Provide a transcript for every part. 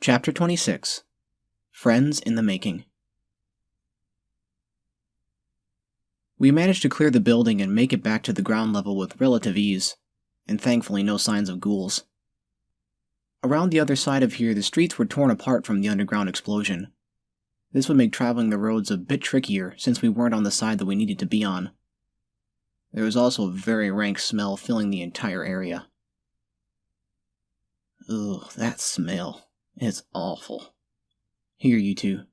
Chapter 26 Friends in the Making. We managed to clear the building and make it back to the ground level with relative ease, and thankfully no signs of ghouls. Around the other side of here, the streets were torn apart from the underground explosion. This would make traveling the roads a bit trickier since we weren't on the side that we needed to be on. There was also a very rank smell filling the entire area. Ugh, that smell. It's awful. Here, you two.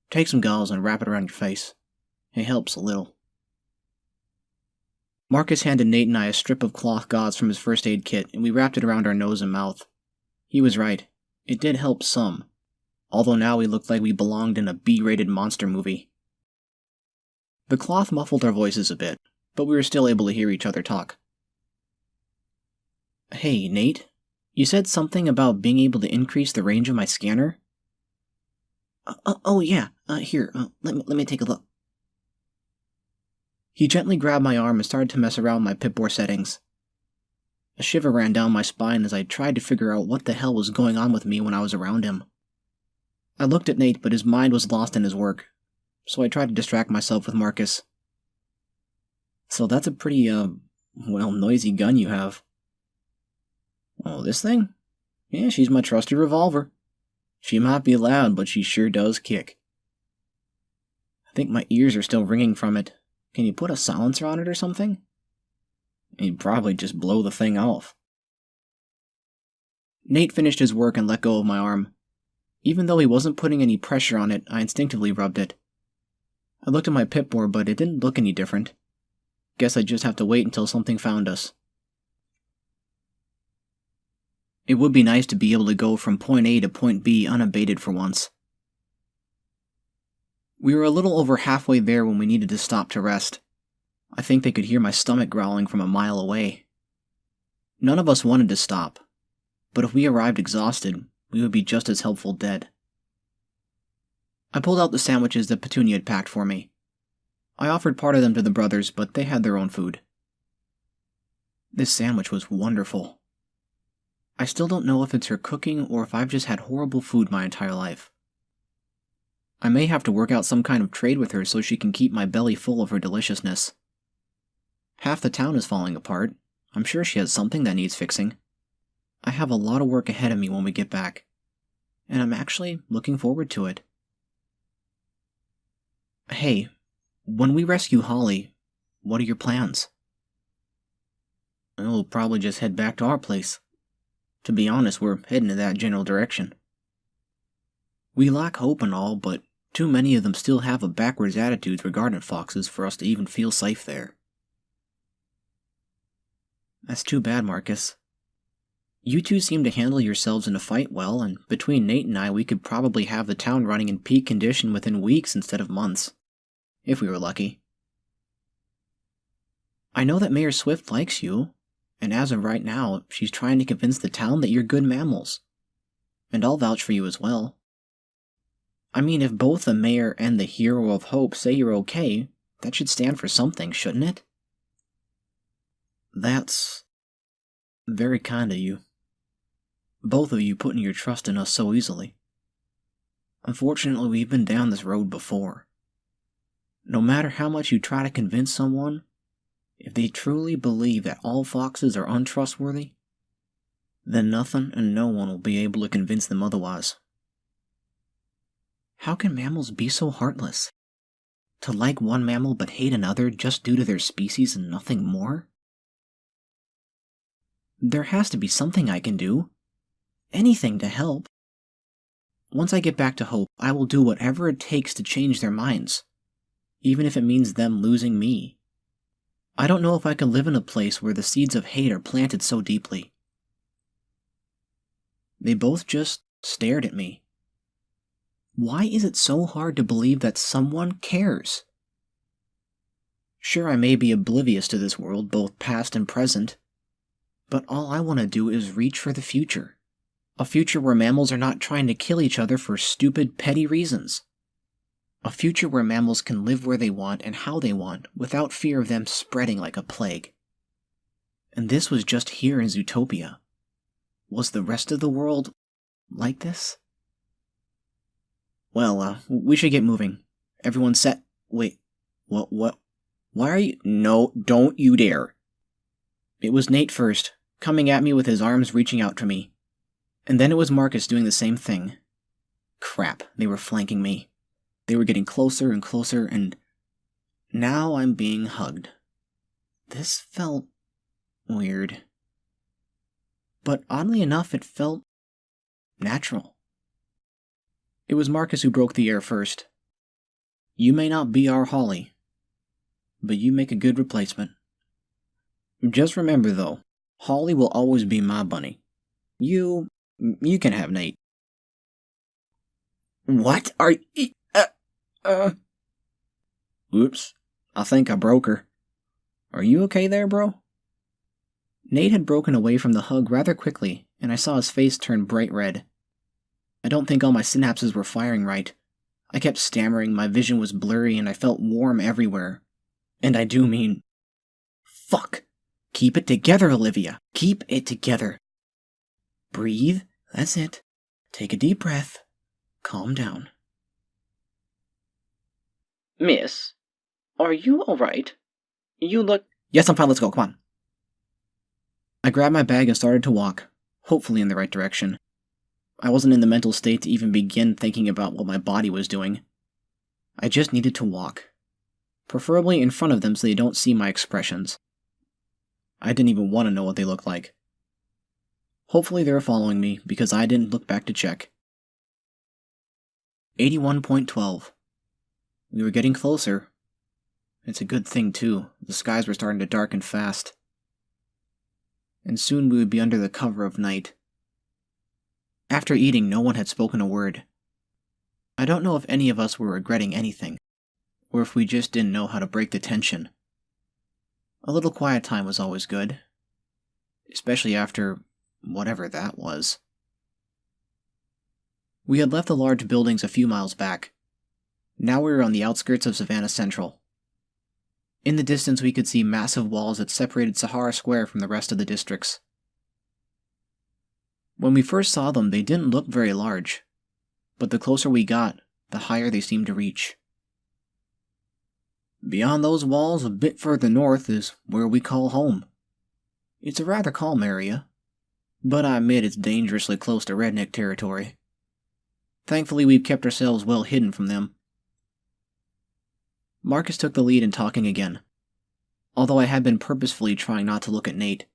Take some gauze and wrap it around your face. It helps a little. Marcus handed Nate and I a strip of cloth gauze from his first aid kit, and we wrapped it around our nose and mouth. He was right. It did help some, although now we looked like we belonged in a B-rated monster movie. The cloth muffled our voices a bit, but we were still able to hear each other talk. Hey, Nate. You said something about being able to increase the range of my scanner? Here, let me take a look. He gently grabbed my arm and started to mess around with my Pip-Boar settings. A shiver ran down my spine as I tried to figure out what the hell was going on with me when I was around him. I looked at Nate, but his mind was lost in his work, so I tried to distract myself with Marcus. So that's a pretty, noisy gun you have. Oh, this thing? Yeah, she's my trusty revolver. She might be loud, but she sure does kick. I think my ears are still ringing from it. Can you put a silencer on it or something? You'd probably just blow the thing off. Nate finished his work and let go of my arm. Even though he wasn't putting any pressure on it, I instinctively rubbed it. I looked at my Pip-Boar, but it didn't look any different. Guess I'd just have to wait until something found us. It would be nice to be able to go from point A to point B unabated for once. We were a little over halfway there when we needed to stop to rest. I think they could hear my stomach growling from a mile away. None of us wanted to stop, but if we arrived exhausted, we would be just as helpful dead. I pulled out the sandwiches that Petunia had packed for me. I offered part of them to the brothers, but they had their own food. This sandwich was wonderful. I still don't know if it's her cooking or if I've just had horrible food my entire life. I may have to work out some kind of trade with her so she can keep my belly full of her deliciousness. Half the town is falling apart. I'm sure she has something that needs fixing. I have a lot of work ahead of me when we get back, and I'm actually looking forward to it. Hey, when we rescue Holly, what are your plans? We'll probably just head back to our place. To be honest, we're heading in that general direction. We lack hope and all, but too many of them still have a backwards attitude regarding foxes for us to even feel safe there. That's too bad, Marcus. You two seem to handle yourselves in a fight well, and between Nate and I, we could probably have the town running in peak condition within weeks instead of months, if we were lucky. I know that Mayor Swift likes you, and as of right now, she's trying to convince the town that you're good mammals. And I'll vouch for you as well. I mean, if both the mayor and the hero of hope say you're okay, that should stand for something, shouldn't it? That's very kind of you. Both of you putting your trust in us so easily. Unfortunately, we've been down this road before. No matter how much you try to convince someone, if they truly believe that all foxes are untrustworthy, then nothing and no one will be able to convince them otherwise. How can mammals be so heartless? To like one mammal but hate another just due to their species and nothing more? There has to be something I can do. Anything to help. Once I get back to Hope, I will do whatever it takes to change their minds, even if it means them losing me. I don't know if I can live in a place where the seeds of hate are planted so deeply. They both just stared at me. Why is it so hard to believe that someone cares? Sure, I may be oblivious to this world, both past and present, but all I want to do is reach for the future. A future where mammals are not trying to kill each other for stupid, petty reasons. A future where mammals can live where they want and how they want without fear of them spreading like a plague. And this was just here in Zootopia. Was the rest of the world like this? Well, we should get moving. Everyone set? Wait, what? Why are you— No, don't you dare. It was Nate first, coming at me with his arms reaching out to me. And then it was Marcus doing the same thing. Crap, they were flanking me. They were getting closer and closer, and now I'm being hugged. This felt weird. But oddly enough, it felt natural. It was Marcus who broke the air first. You may not be our Holly, but you make a good replacement. Just remember though, Holly will always be my bunny. You can have Nate. What are you— Oops, I think I broke her. Are you okay there, bro? Nate had broken away from the hug rather quickly, and I saw his face turn bright red. I don't think all my synapses were firing right. I kept stammering, my vision was blurry, and I felt warm everywhere. And I do mean— Fuck! Keep it together, Olivia! Keep it together! Breathe. That's it. Take a deep breath. Calm down. Miss, are you alright? You look— Yes, I'm fine, let's go, come on. I grabbed my bag and started to walk, hopefully in the right direction. I wasn't in the mental state to even begin thinking about what my body was doing. I just needed to walk. Preferably in front of them so they don't see my expressions. I didn't even want to know what they looked like. Hopefully they were following me, because I didn't look back to check. 81.12. We were getting closer. It's a good thing, too. The skies were starting to darken fast. And soon we would be under the cover of night. After eating, no one had spoken a word. I don't know if any of us were regretting anything, or if we just didn't know how to break the tension. A little quiet time was always good, especially after whatever that was. We had left the large buildings a few miles back. Now we were on the outskirts of Savannah Central. In the distance we could see massive walls that separated Sahara Square from the rest of the districts. When we first saw them, they didn't look very large, but the closer we got, the higher they seemed to reach. Beyond those walls, a bit further north, is where we call home. It's a rather calm area, but I admit it's dangerously close to redneck territory. Thankfully, we've kept ourselves well hidden from them. Marcus took the lead in talking again, although I had been purposefully trying not to look at Nate.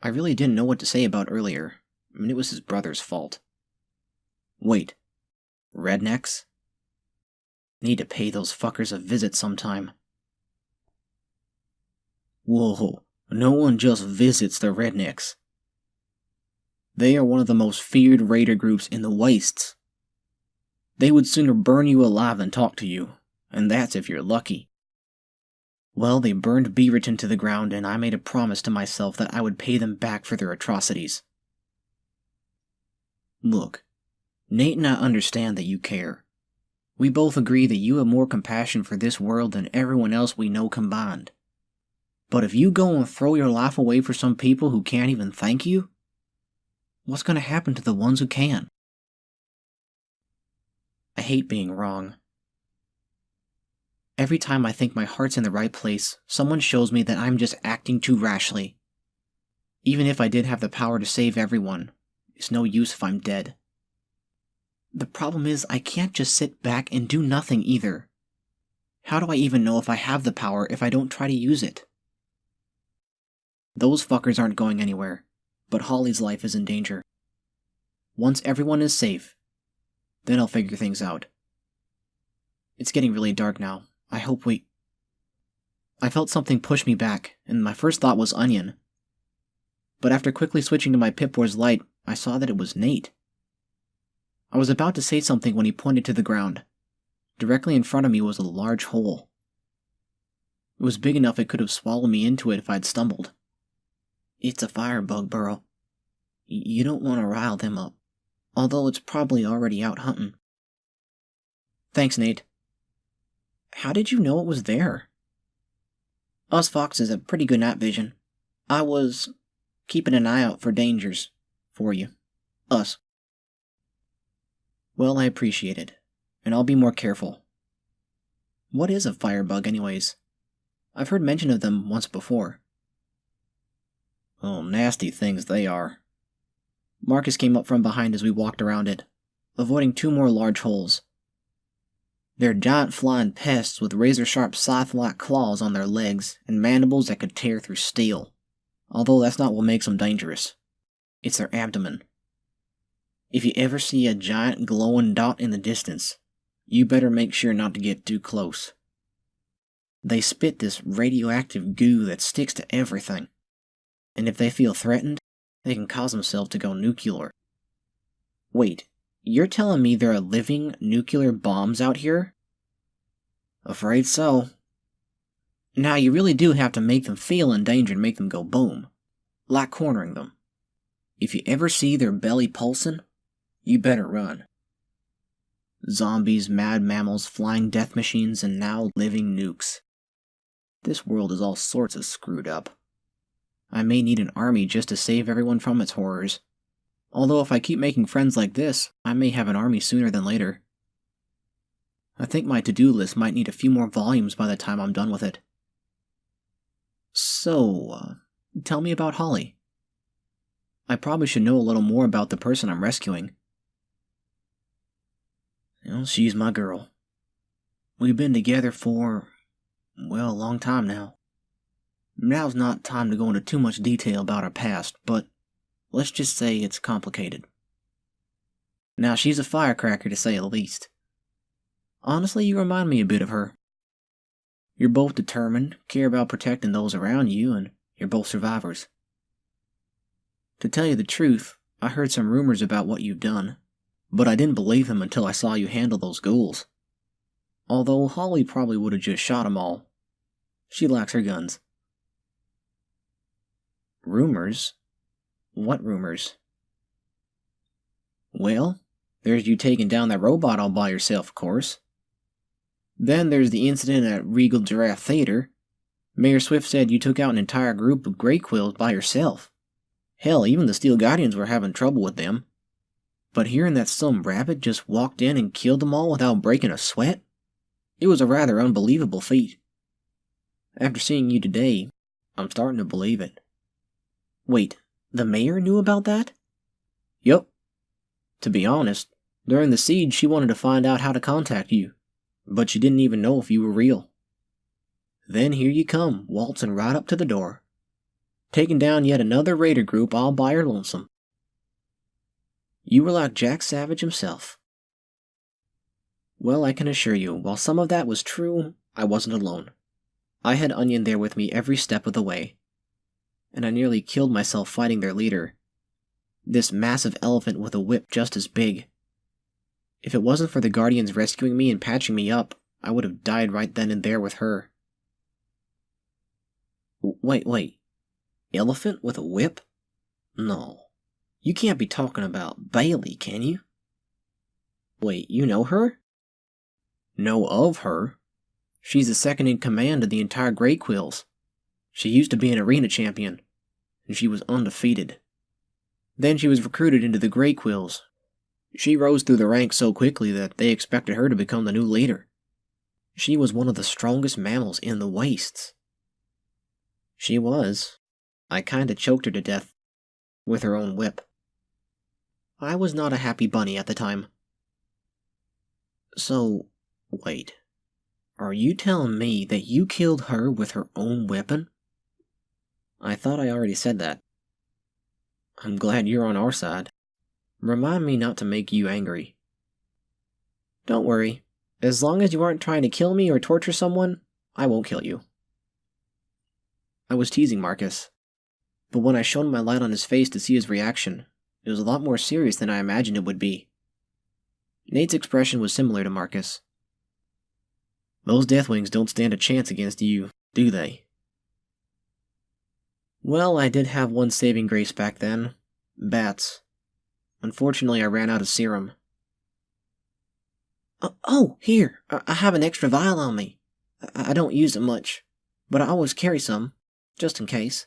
I really didn't know what to say about earlier. I mean, it was his brother's fault. Wait, rednecks? Need to pay those fuckers a visit sometime. Whoa, no one just visits the rednecks. They are one of the most feared raider groups in the wastes. They would sooner burn you alive than talk to you, and that's if you're lucky. Well, they burned Beaverton to the ground, and I made a promise to myself that I would pay them back for their atrocities. Look, Nate and I understand that you care. We both agree that you have more compassion for this world than everyone else we know combined. But if you go and throw your life away for some people who can't even thank you, what's going to happen to the ones who can? I hate being wrong. Every time I think my heart's in the right place, someone shows me that I'm just acting too rashly. Even if I did have the power to save everyone, it's no use if I'm dead. The problem is I can't just sit back and do nothing either. How do I even know if I have the power if I don't try to use it? Those fuckers aren't going anywhere, but Holly's life is in danger. Once everyone is safe, then I'll figure things out. It's getting really dark now. I hope we— I felt something push me back, and my first thought was Onion. But after quickly switching to my Pip-Boy's light, I saw that it was Nate. I was about to say something when he pointed to the ground. Directly in front of me was a large hole. It was big enough it could have swallowed me into it if I'd stumbled. It's a firebug, Burrow. You don't want to rile them up, although it's probably already out hunting. Thanks, Nate. How did you know it was there? Us foxes have pretty good night vision. I was keeping an eye out for dangers for you. Us. Well, I appreciate it. and I'll be more careful. What is a firebug, anyways? I've heard mention of them once before. Oh, nasty things they are. Marcus came up from behind as we walked around it, avoiding 2 more large holes. They're giant flying pests with razor-sharp scythe-like claws on their legs and mandibles that could tear through steel. Although that's not what makes them dangerous. It's their abdomen. If you ever see a giant glowing dot in the distance, you better make sure not to get too close. They spit this radioactive goo that sticks to everything, and if they feel threatened, they can cause themselves to go nuclear. Wait, you're telling me there are living nuclear bombs out here? Afraid so. Now you really do have to make them feel in danger and make them go boom, like cornering them. If you ever see their belly pulsing, you better run. Zombies, mad mammals, flying death machines, and now living nukes. This world is all sorts of screwed up. I may need an army just to save everyone from its horrors. Although if I keep making friends like this, I may have an army sooner than later. I think my to-do list might need a few more volumes by the time I'm done with it. So, tell me about Holly. I probably should know a little more about the person I'm rescuing. Well, she's my girl. We've been together for, well, a long time now. Now's not time to go into too much detail about our past, but let's just say it's complicated. Now, she's a firecracker to say the least. Honestly, you remind me a bit of her. You're both determined, care about protecting those around you, and you're both survivors. To tell you the truth, I heard some rumors about what you've done, but I didn't believe them until I saw you handle those ghouls. Although Holly probably would have just shot them all. She likes her guns. Rumors? What rumors? Well, there's you taking down that robot all by yourself, of course. Then there's the incident at Regal Giraffe Theater. Mayor Swift said you took out an entire group of Grey Quills by yourself. Hell, even the Steel Guardians were having trouble with them. But hearing that some rabbit just walked in and killed them all without breaking a sweat? It was a rather unbelievable feat. After seeing you today, I'm starting to believe it. Wait, the mayor knew about that? Yup. To be honest, during the siege she wanted to find out how to contact you, but she didn't even know if you were real. Then here you come, waltzing right up to the door, taking down yet another raider group all by your lonesome. You were like Jack Savage himself. Well, I can assure you, while some of that was true, I wasn't alone. I had Onion there with me every step of the way, and I nearly killed myself fighting their leader, this massive elephant with a whip just as big. If it wasn't for the Guardians rescuing me and patching me up, I would have died right then and there with her. Wait. Elephant with a whip? No. You can't be talking about Bailey, can you? Wait, you know her? Know of her? She's the second in command of the entire Grey Quills. She used to be an arena champion, and she was undefeated. Then she was recruited into the Grey Quills. She rose through the ranks so quickly that they expected her to become the new leader. She was one of the strongest mammals in the wastes. She was. I kinda choked her to death with her own whip. I was not a happy bunny at the time. So, wait. Are you telling me that you killed her with her own weapon? I thought I already said that. I'm glad you're on our side. Remind me not to make you angry. Don't worry. As long as you aren't trying to kill me or torture someone, I won't kill you. I was teasing Marcus, but when I shone my light on his face to see his reaction, it was a lot more serious than I imagined it would be. Nate's expression was similar to Marcus. Those Deathwings don't stand a chance against you, do they? Well, I did have one saving grace back then. Bats. Unfortunately, I ran out of serum. Oh, here! I have an extra vial on me. I don't use it much, but I always carry some, just in case.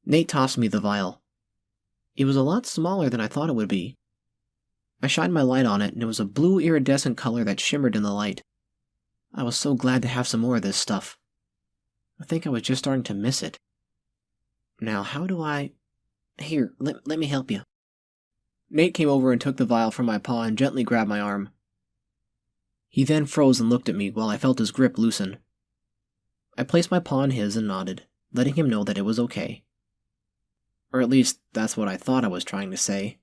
Nate tossed me the vial. It was a lot smaller than I thought it would be. I shined my light on it, and it was a blue iridescent color that shimmered in the light. I was so glad to have some more of this stuff. I think I was just starting to miss it. Now, how do I... Here, let me help you. Nate came over and took the vial from my paw and gently grabbed my arm. He then froze and looked at me while I felt his grip loosen. I placed my paw in his and nodded, letting him know that it was okay. Or at least, that's what I thought I was trying to say.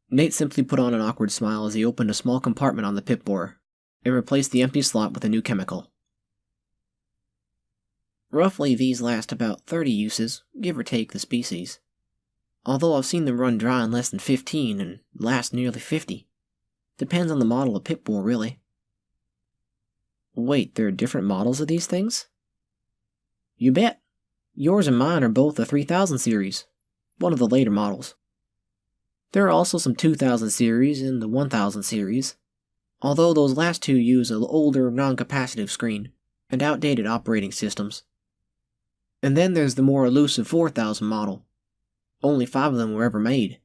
Nate simply put on an awkward smile as he opened a small compartment on the pip bore and replaced the empty slot with a new chemical. Roughly, these last about 30 uses, give or take the species. Although I've seen them run dry in less than 15 and last nearly 50. Depends on the model of pip bore, really. Wait, there are different models of these things? You bet. Yours and mine are both the 3000 series, one of the later models. There are also some 2000 series and the 1000 series, although those last two use an older non-capacitive screen and outdated operating systems. And then there's the more elusive 4000 model. Only 5 of them were ever made.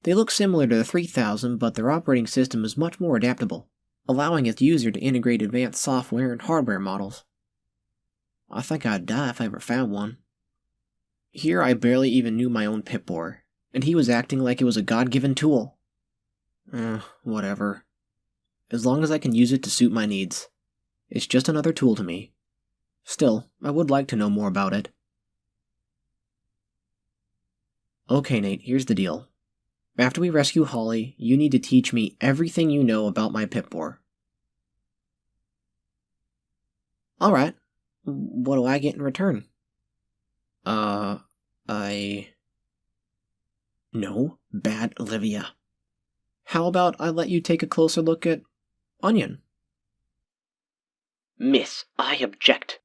They look similar to the 3000, but their operating system is much more adaptable, allowing its user to integrate advanced software and hardware models. I think I'd die if I ever found one. Here I barely even knew my own pip bore, and he was acting like it was a God-given tool. Whatever. As long as I can use it to suit my needs. It's just another tool to me. Still, I would like to know more about it. Okay, Nate, here's the deal. After we rescue Holly, you need to teach me everything you know about my pip bore. Alright. What do I get in return? No, bad Olivia. How about I let you take a closer look at Onion? Miss, I object.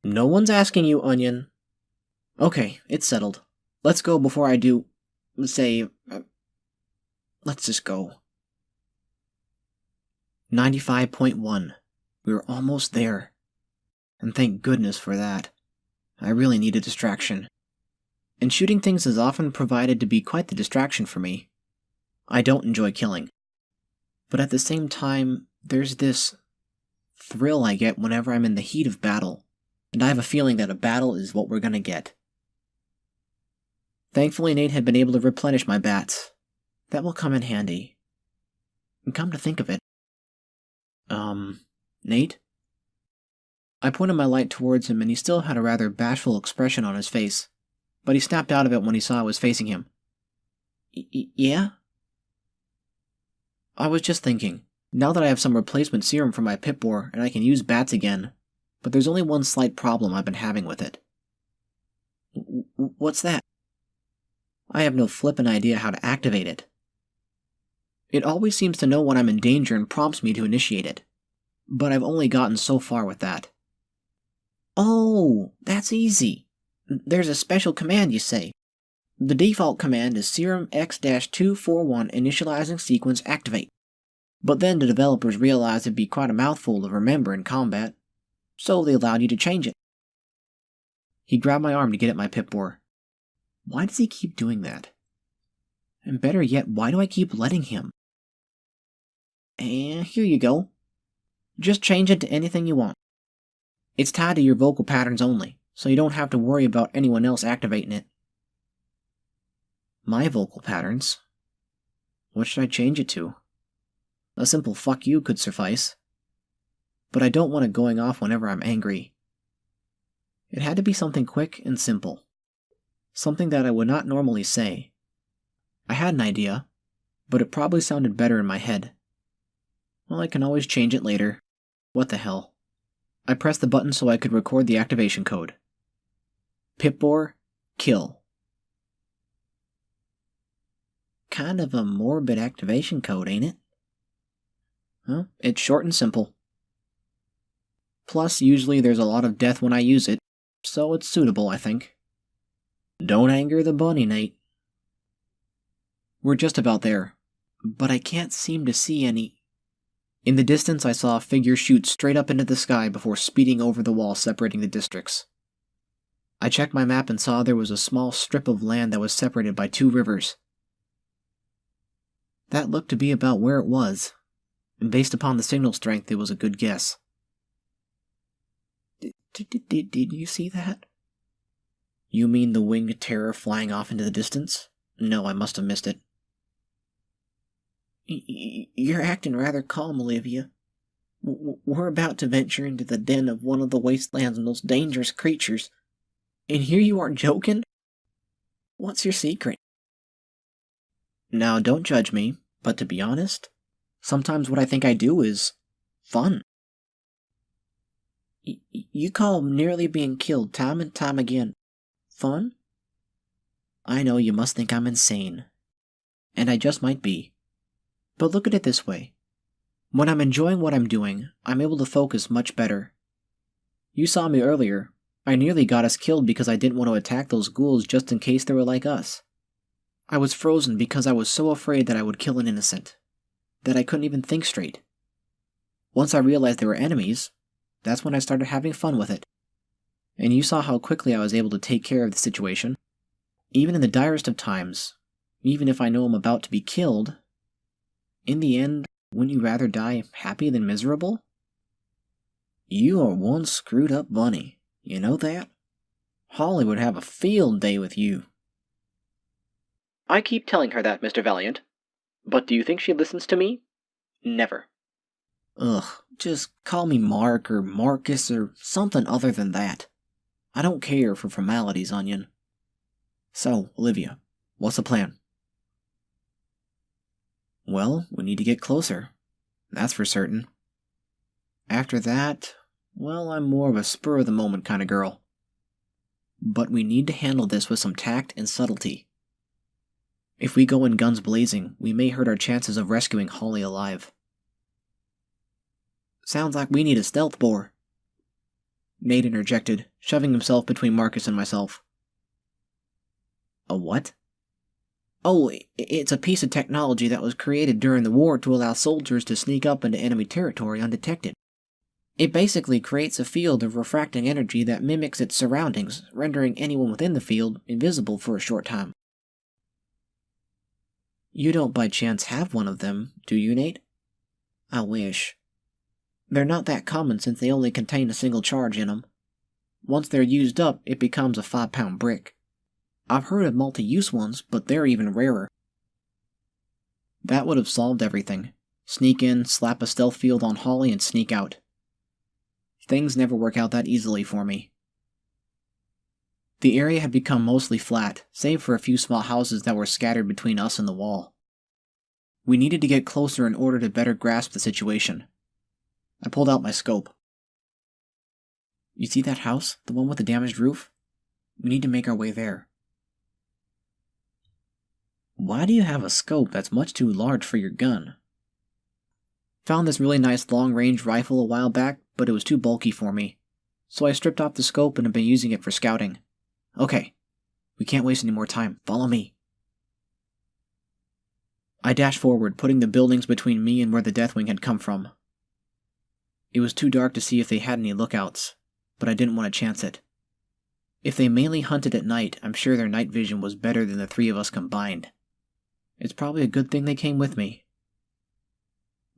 No one's asking you, Onion. Okay, it's settled. Let's go before I do... let's just go. 95.1. We were almost there. And thank goodness for that. I really need a distraction. And shooting things has often provided to be quite the distraction for me. I don't enjoy killing. But at the same time, there's this thrill I get whenever I'm in the heat of battle. And I have a feeling that a battle is what we're gonna get. Thankfully, Nate had been able to replenish my bats. That will come in handy. And come to think of it... Nate? I pointed my light towards him and he still had a rather bashful expression on his face, but he snapped out of it when he saw I was facing him. Yeah? I was just thinking, now that I have some replacement serum for my pip bore and I can use bats again, but there's only one slight problem I've been having with it. What's that? I have no flippin' idea how to activate it. It always seems to know when I'm in danger and prompts me to initiate it, but I've only gotten so far with that. Oh, that's easy. There's a special command, you say. The default command is serum X-241 initializing sequence activate. But then the developers realized it'd be quite a mouthful to remember in combat, so they allowed you to change it. He grabbed my arm to get at my pip bore. Why does he keep doing that? And better yet, why do I keep letting him? And here you go. Just change it to anything you want. It's tied to your vocal patterns only, so you don't have to worry about anyone else activating it. My vocal patterns? What should I change it to? A simple fuck you could suffice. But I don't want it going off whenever I'm angry. It had to be something quick and simple. Something that I would not normally say. I had an idea, but it probably sounded better in my head. Well, I can always change it later. What the hell. I pressed the button so I could record the activation code. Pip-bore, kill. Kind of a morbid activation code, ain't it? Well, it's short and simple. Plus, usually there's a lot of death when I use it, so it's suitable, I think. Don't anger the bunny, Nate. We're just about there, but I can't seem to see any... In the distance, I saw a figure shoot straight up into the sky before speeding over the wall separating the districts. I checked my map and saw there was a small strip of land that was separated by 2 rivers. That looked to be about where it was, and based upon the signal strength, it was a good guess. Did you see that? You mean the winged terror flying off into the distance? No, I must have missed it. You're acting rather calm, Olivia. We're about to venture into the den of one of the wasteland's most dangerous creatures. And here you are joking? What's your secret? Now, don't judge me, but to be honest, sometimes what I think I do is fun. You call nearly being killed time and time again fun? I know you must think I'm insane. And I just might be. But look at it this way. When I'm enjoying what I'm doing, I'm able to focus much better. You saw me earlier. I nearly got us killed because I didn't want to attack those ghouls just in case they were like us. I was frozen because I was so afraid that I would kill an innocent, that I couldn't even think straight. Once I realized they were enemies, that's when I started having fun with it. And you saw how quickly I was able to take care of the situation. Even in the direst of times, even if I know I'm about to be killed, in the end, wouldn't you rather die happy than miserable? You are one screwed up bunny, you know that? Holly would have a field day with you. I keep telling her that, Mr. Valiant. But do you think she listens to me? Never. Ugh, just call me Mark or Marcus or something other than that. I don't care for formalities, Onion. So, Olivia, what's the plan? Well, we need to get closer. That's for certain. After that, well, I'm more of a spur-of-the-moment kind of girl. But we need to handle this with some tact and subtlety. If we go in guns blazing, we may hurt our chances of rescuing Holly alive. Sounds like we need a stealth bore. Nate interjected, shoving himself between Marcus and myself. A what? Oh, it's a piece of technology that was created during the war to allow soldiers to sneak up into enemy territory undetected. It basically creates a field of refracting energy that mimics its surroundings, rendering anyone within the field invisible for a short time. You don't by chance have one of them, do you, Nate? I wish. They're not that common since they only contain a single charge in them. Once they're used up, it becomes a 5-pound brick. I've heard of multi-use ones, but they're even rarer. That would have solved everything. Sneak in, slap a stealth field on Holly, and sneak out. Things never work out that easily for me. The area had become mostly flat, save for a few small houses that were scattered between us and the wall. We needed to get closer in order to better grasp the situation. I pulled out my scope. You see that house? The one with the damaged roof? We need to make our way there. Why do you have a scope that's much too large for your gun? Found this really nice long-range rifle a while back, but it was too bulky for me. So I stripped off the scope and have been using it for scouting. Okay, we can't waste any more time. Follow me. I dashed forward, putting the buildings between me and where the Deathwing had come from. It was too dark to see if they had any lookouts, but I didn't want to chance it. If they mainly hunted at night, I'm sure their night vision was better than the three of us combined. It's probably a good thing they came with me.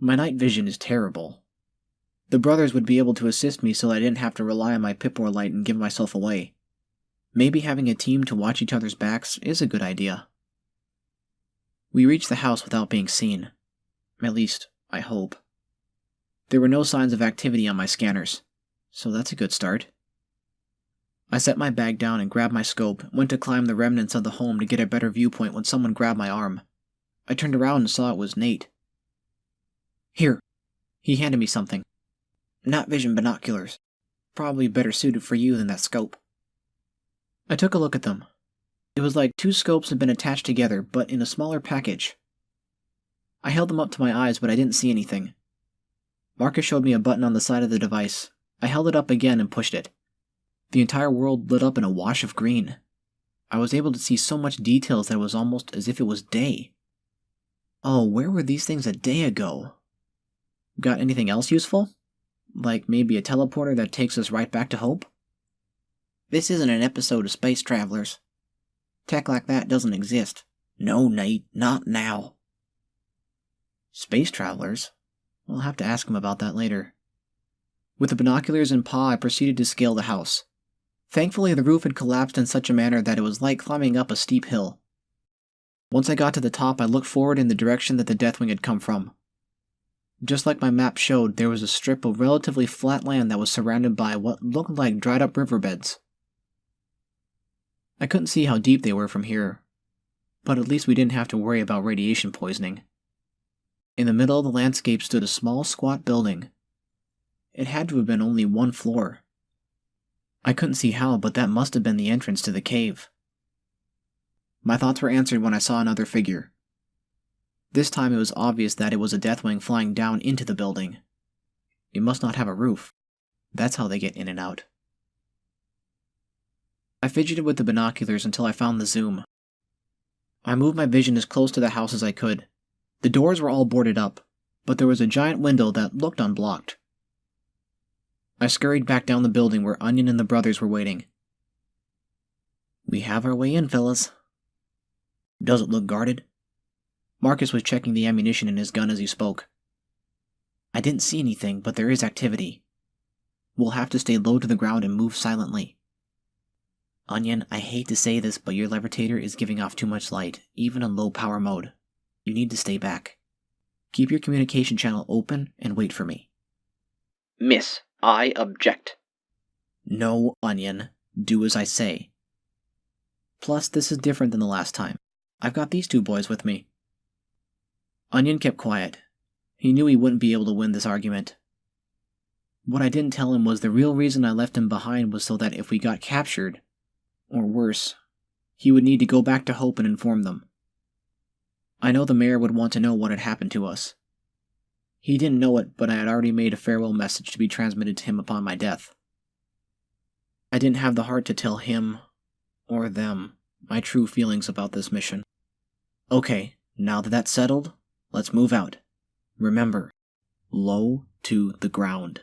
My night vision is terrible. The brothers would be able to assist me so that I didn't have to rely on my Pip-Boy light and give myself away. Maybe having a team to watch each other's backs is a good idea. We reached the house without being seen. At least, I hope. There were no signs of activity on my scanners, so that's a good start. I set my bag down and grabbed my scope, went to climb the remnants of the home to get a better viewpoint when someone grabbed my arm. I turned around and saw it was Nate. Here. He handed me something. Night vision binoculars. Probably better suited for you than that scope. I took a look at them. It was like two scopes had been attached together, but in a smaller package. I held them up to my eyes, but I didn't see anything. Marcus showed me a button on the side of the device. I held it up again and pushed it. The entire world lit up in a wash of green. I was able to see so much details that it was almost as if it was day. Oh, where were these things a day ago? Got anything else useful? Like maybe a teleporter that takes us right back to Hope? This isn't an episode of Space Travelers. Tech like that doesn't exist. No, Nate, not now. Space travelers? We'll have to ask him about that later. With the binoculars in paw, I proceeded to scale the house. Thankfully, the roof had collapsed in such a manner that it was like climbing up a steep hill. Once I got to the top, I looked forward in the direction that the Deathwing had come from. Just like my map showed, there was a strip of relatively flat land that was surrounded by what looked like dried-up riverbeds. I couldn't see how deep they were from here, but at least we didn't have to worry about radiation poisoning. In the middle of the landscape stood a small, squat building. It had to have been only one floor. I couldn't see how, but that must have been the entrance to the cave. My thoughts were answered when I saw another figure. This time it was obvious that it was a Deathwing flying down into the building. It must not have a roof. That's how they get in and out. I fidgeted with the binoculars until I found the zoom. I moved my vision as close to the house as I could. The doors were all boarded up, but there was a giant window that looked unblocked. I scurried back down the building where Onion and the brothers were waiting. "We have our way in, fellas." "Does it look guarded?" Marcus was checking the ammunition in his gun as he spoke. "I didn't see anything, but there is activity. We'll have to stay low to the ground and move silently." "Onion, I hate to say this, but your levitator is giving off too much light, even in low power mode. You need to stay back. Keep your communication channel open and wait for me." "Miss, I object." "No, Onion. Do as I say. Plus, this is different than the last time. I've got these two boys with me." Onion kept quiet. He knew he wouldn't be able to win this argument. What I didn't tell him was the real reason I left him behind was so that if we got captured, or worse, he would need to go back to Hope and inform them. I know the mayor would want to know what had happened to us. He didn't know it, but I had already made a farewell message to be transmitted to him upon my death. I didn't have the heart to tell him, or them, my true feelings about this mission. Okay, now that that's settled, let's move out. Remember, low to the ground.